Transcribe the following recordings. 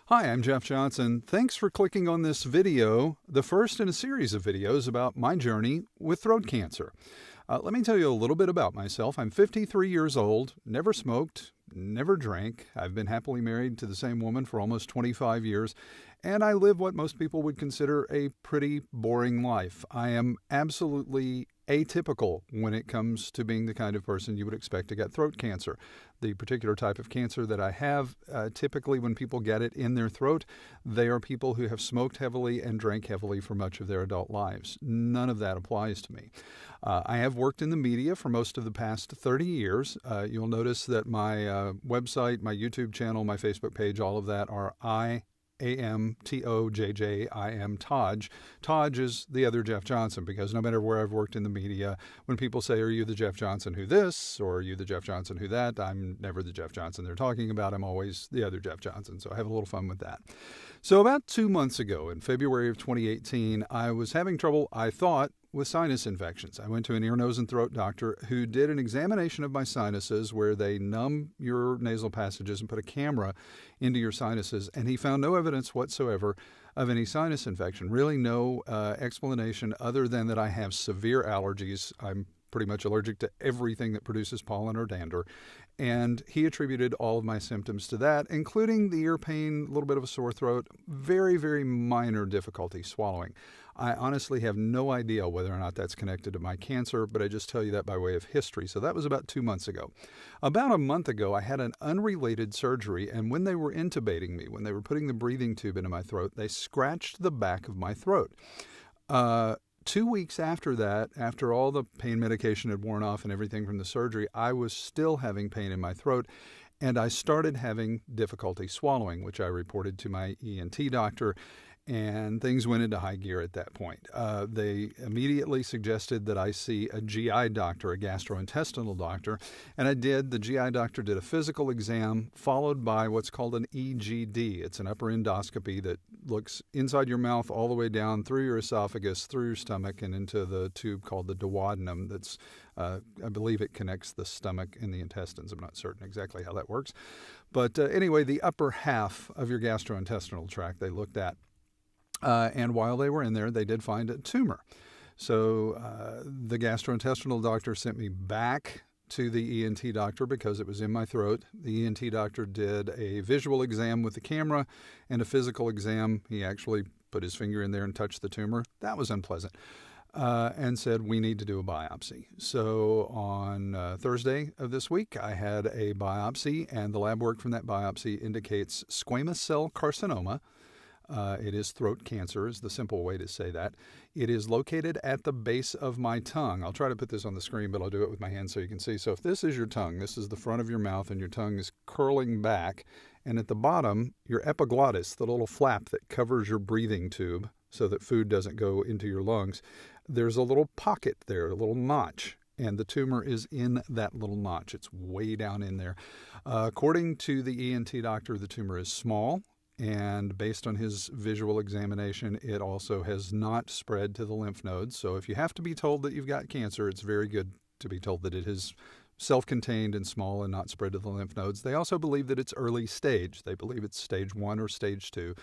Hi, I'm Jeff Johnson. Thanks for clicking on this video, the first in a series of videos about my journey with throat cancer. Let me tell you a little bit about myself. I'm 53 years old, never smoked, never drank. I've been happily married to the same woman for almost 25 years, and I live what most people would consider a pretty boring life. I am absolutely atypical when it comes to being the kind of person you would expect to get throat cancer. The particular type of cancer that I have, typically when people get it in their throat, they are people who have smoked heavily and drank heavily for much of their adult lives. None of that applies to me. I have worked in the media for most of the past 30 years. You'll notice that my website, my YouTube channel, my Facebook page, all of that are I am Taj. Taj is the other Jeff Johnson, because no matter where I've worked in the media, when people say, "Are you the Jeff Johnson who this?" or "Are you the Jeff Johnson who that?" I'm never the Jeff Johnson they're talking about. I'm always the other Jeff Johnson. So I have a little fun with that. So about 2 months ago, in February of 2018, I was having trouble, I thought, with sinus infections. I went to an ear, nose, and throat doctor who did an examination of my sinuses where they numb your nasal passages and put a camera into your sinuses, and he found no evidence whatsoever of any sinus infection. Really no explanation other than that I have severe allergies. I'm pretty much allergic to everything that produces pollen or dander. And he attributed all of my symptoms to that, including the ear pain, a little bit of a sore throat, very, very minor difficulty swallowing. I honestly have no idea whether or not that's connected to my cancer, but I just tell you that by way of history. So that was about 2 months ago. About a month ago, I had an unrelated surgery, and when they were intubating me, when they were putting the breathing tube into my throat, they scratched the back of my throat. 2 weeks after that, after all the pain medication had worn off and everything from the surgery, I was still having pain in my throat, and I started having difficulty swallowing, which I reported to my ENT doctor, and things went into high gear at that point. They immediately suggested that I see a GI doctor, a gastrointestinal doctor, and I did. The GI doctor did a physical exam followed by what's called an EGD. It's an upper endoscopy that looks inside your mouth all the way down through your esophagus, through your stomach, and into the tube called the duodenum. That's, I believe it connects the stomach and the intestines. I'm not certain exactly how that works. But anyway, the upper half of your gastrointestinal tract they looked at. And while they were in there, they did find a tumor. So the gastrointestinal doctor sent me back to the ENT doctor because it was in my throat. The ENT doctor did a visual exam with the camera and a physical exam. He actually put his finger in there and touched the tumor. That was unpleasant. And said, we need to do a biopsy. So on Thursday of this week, I had a biopsy, and the lab work from that biopsy indicates squamous cell carcinoma. It is throat cancer, is the simple way to say that. It is located at the base of my tongue. I'll try to put this on the screen, but I'll do it with my hand so you can see. So if this is your tongue, this is the front of your mouth, and your tongue is curling back. And at the bottom, your epiglottis, the little flap that covers your breathing tube so that food doesn't go into your lungs, there's a little pocket there, a little notch. And the tumor is in that little notch. It's way down in there. According to the ENT doctor, the tumor is small. And based on his visual examination, it also has not spread to the lymph nodes. So if you have to be told that you've got cancer, it's very good to be told that it is self-contained and small and not spread to the lymph nodes. They also believe that it's early stage. They believe it's stage 1 or stage 2.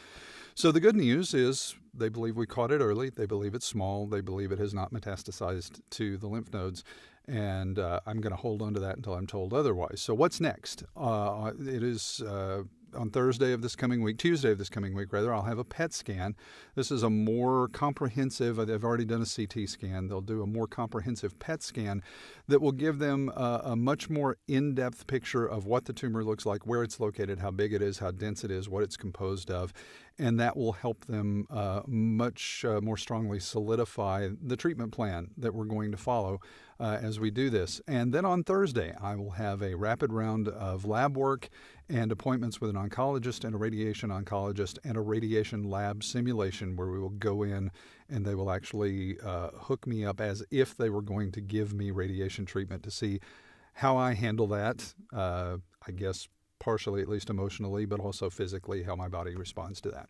So the good news is they believe we caught it early. They believe it's small. They believe it has not metastasized to the lymph nodes. And I'm going to hold on to that until I'm told otherwise. So what's next? It is on Tuesday of this coming week, I'll have a PET scan. This is a more comprehensive, they've already done a CT scan. They'll do a more comprehensive PET scan that will give them a much more in-depth picture of what the tumor looks like, where it's located, how big it is, how dense it is, what it's composed of. And that will help them much more strongly solidify the treatment plan that we're going to follow as we do this. And then on Thursday, I will have a rapid round of lab work and appointments with an oncologist and a radiation oncologist and a radiation lab simulation where we will go in and they will actually hook me up as if they were going to give me radiation treatment to see how I handle that, I guess partially, at least emotionally, but also physically, how my body responds to that.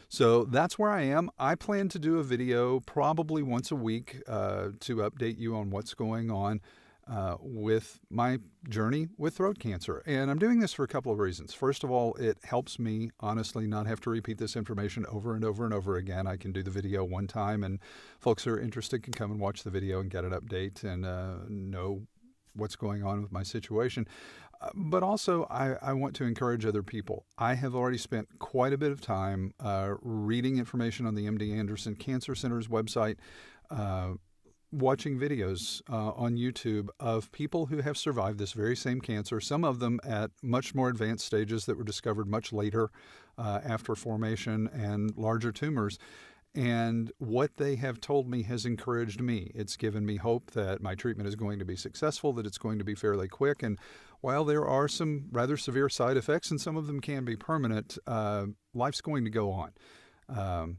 So that's where I am. I plan to do a video probably once a week to update you on what's going on. with my journey with throat cancer. And I'm doing this for a couple of reasons. First of all, it helps me honestly not have to repeat this information over and over and over again. I can do the video one time, and folks who are interested can come and watch the video and get an update and know what's going on with my situation. But also, I want to encourage other people. I have already spent quite a bit of time reading information on the MD Anderson Cancer Center's website, watching videos on YouTube of people who have survived this very same cancer, some of them at much more advanced stages that were discovered much later after formation and larger tumors. And what they have told me has encouraged me. It's given me hope that my treatment is going to be successful, that it's going to be fairly quick. And while there are some rather severe side effects, and some of them can be permanent, life's going to go on.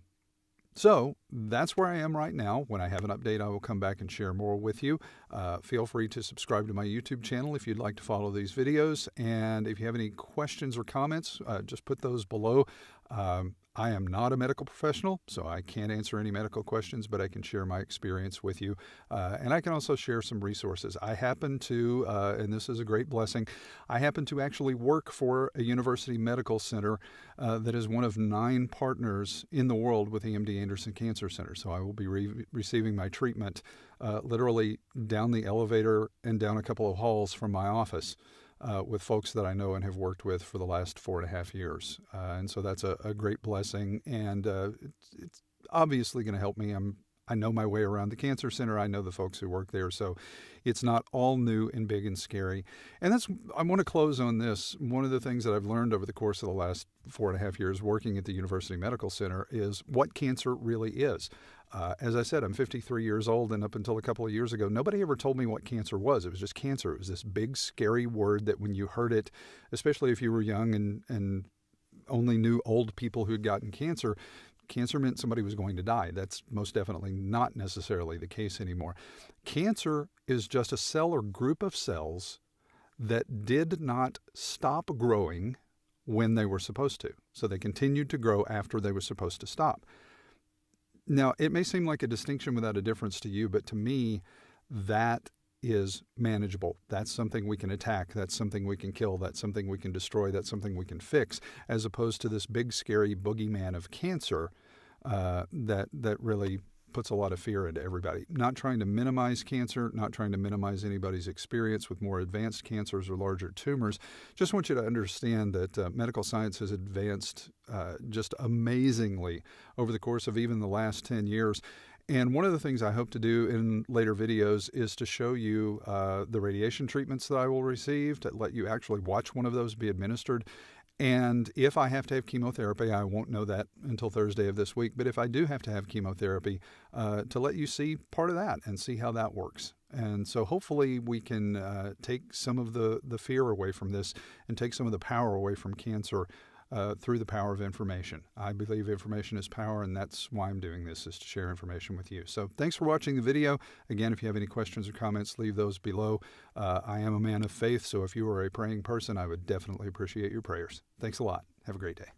So that's where I am right now. When I have an update, I will come back and share more with you. Feel free to subscribe to my YouTube channel if you'd like to follow these videos. And if you have any questions or comments, just put those below. I am not a medical professional, so I can't answer any medical questions, but I can share my experience with you. And I can also share some resources. I happen to, and this is a great blessing, I happen to actually work for a university medical center that is one of 9 partners in the world with the MD Anderson Cancer Center. So I will be receiving my treatment literally down the elevator and down a couple of halls from my office. With folks that I know and have worked with for the last 4.5 years. And so that's a great blessing, and it's obviously going to help me. I know my way around the cancer center. I know the folks who work there, so it's not all new and big and scary. And I want to close on this. One of the things that I've learned over the course of the last 4.5 years working at the University Medical Center is what cancer really is. As I said, I'm 53 years old, and up until a couple of years ago, nobody ever told me what cancer was. It was just cancer. It was this big, scary word that when you heard it, especially if you were young and only knew old people who had gotten cancer, cancer meant somebody was going to die. That's most definitely not necessarily the case anymore. Cancer is just a cell or group of cells that did not stop growing when they were supposed to. So they continued to grow after they were supposed to stop. Now, it may seem like a distinction without a difference to you, but to me, that is manageable. That's something we can attack. That's something we can kill. That's something we can destroy. That's something we can fix, as opposed to this big, scary boogeyman of cancer that really puts a lot of fear into everybody. Not trying to minimize cancer, not trying to minimize anybody's experience with more advanced cancers or larger tumors. Just want you to understand that medical science has advanced just amazingly over the course of even the last 10 years. And one of the things I hope to do in later videos is to show you the radiation treatments that I will receive, to let you actually watch one of those be administered. And if I have to have chemotherapy, I won't know that until Thursday of this week. But if I do have to have chemotherapy, to let you see part of that and see how that works. And so hopefully we can take some of the fear away from this and take some of the power away from cancer through the power of information. I believe information is power, and that's why I'm doing this, is to share information with you. So thanks for watching the video. Again, if you have any questions or comments, leave those below. I am a man of faith, so if you are a praying person, I would definitely appreciate your prayers. Thanks a lot. Have a great day.